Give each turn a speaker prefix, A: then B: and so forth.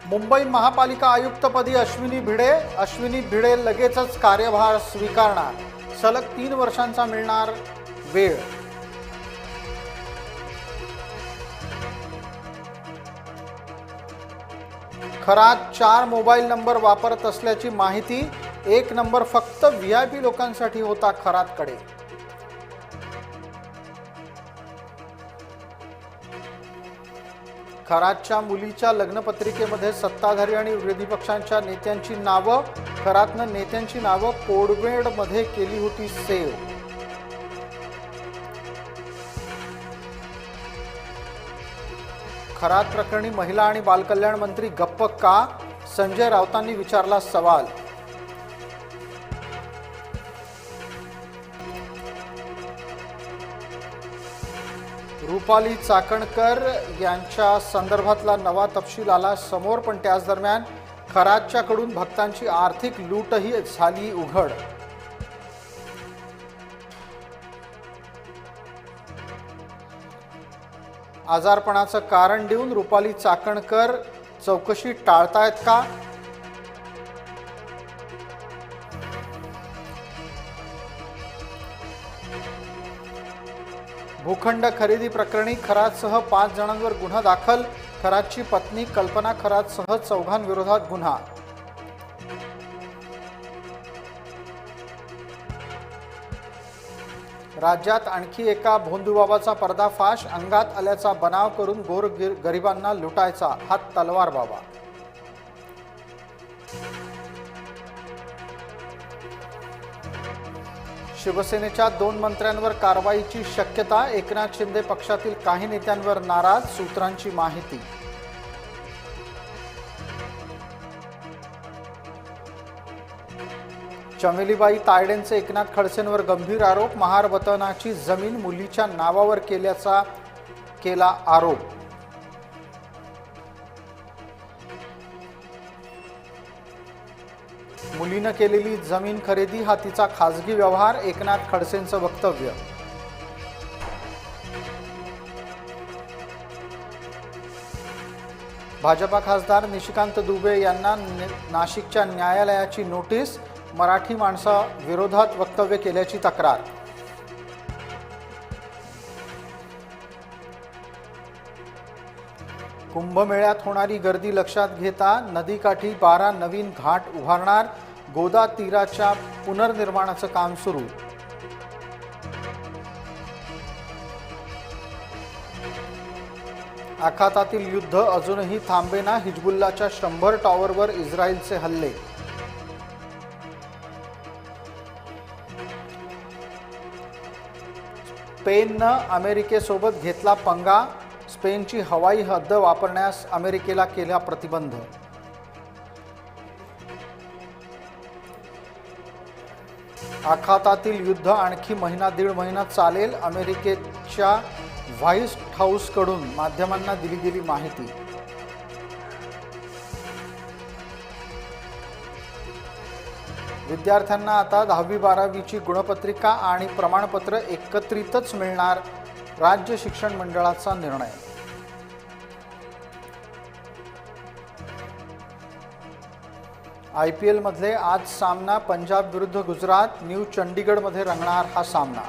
A: मुंबई महापालिका आयुक्तपदी अश्विनी भिडे लगेचच कार्यभार स्वीकारणार। सलग 3 वर्षांचा मिळणार वेळ। खरात 4 मोबाईल नंबर वापरत असल्याची माहिती। एक नंबर फक्त व्हीआयपी लोकांसाठी होता खरातकडे। खरातच्या मुलीच्या लग्नपत्रिकेमध्ये सत्ताधारी आणि विरोधी पक्षांच्या नेत्यांची नावं। खरातनं नेत्यांची नावं कोडवेडमध्ये केली होती सेव्ह। खरात प्रकरणी महिला आणि बालकल्याण मंत्री गप्प का? संजय राऊतांनी विचारला सवाल। रुपाली चाकणकर यांच्या संदर्भातला नवा तपशील आला समोर, पण त्याच दरम्यान खरातच्याकडून भक्तांची आर्थिक लूटही झाली उघड। आजारपणाचं कारण देऊन रुपाली चाकणकर चौकशी टाळतायत का? भूखंड खरेदी प्रकरणी खरातसह 5 जणांवर गुन्हा दाखल। खरातची पत्नी कल्पना खरातसह 4 विरोधात गुन्हा। राज्यात आणखी एका भोंदूबाबाचा पर्दाफाश। अंगात आल्याचा बनाव करून गरिबांना लुटायचा हा तलवार बाबा। शिवसेनेच्या 2 मंत्र्यांवर कारवाईची शक्यता। एकनाथ शिंदे पक्षातील काही नेत्यांवर नाराज, सूत्रांची माहिती। चमेलीबाई तायडेंचे एकनाथ खडसेंवर गंभीर आरोप। महार वतनाची जमीन मुलीच्या नावावर केला आरोप। मुलीनं केलेली जमीन खरेदी हा तिचा खासगी व्यवहार, एकनाथ खडसेंचं वक्तव्य। भाजपा खासदार निशिकांत दुबे यांना नाशिकच्या न्यायालयाची नोटीस। मराठी माणसाविरोधात वक्तव्य केल्याची तक्रार। कुंभमेळ्यात होणारी गर्दी लक्षात घेता नदीकाठी 12 नवीन घाट उभारणार। गोदा तीराच्या पुनर्निर्माणाचं काम सुरू। आखातातील युद्ध अजूनही थांबेना। हिजबुल्लाच्या 100 टॉवरवर इस्रायलचे हल्ले। स्पेननं अमेरिकेसोबत घेतला पंगा। स्पेनची हवाई हद्द वापरण्यास अमेरिकेला केला प्रतिबंध। आखातातील युद्ध आणखी 1.5 महिना चालेल। अमेरिकेच्या व्हाईट हाऊसकडून माध्यमांना दिली गेली माहिती। विद्यार्थ्यांना आता 10वी-12वीची गुणपत्रिका आणि प्रमाणपत्र एकत्रितच मिळणार, राज्य शिक्षण मंडळाचा निर्णय। IPL मधले आज सामना पंजाब विरुद्ध गुजरात। न्यू चंडीगडमध्ये रंगणार हा सामना।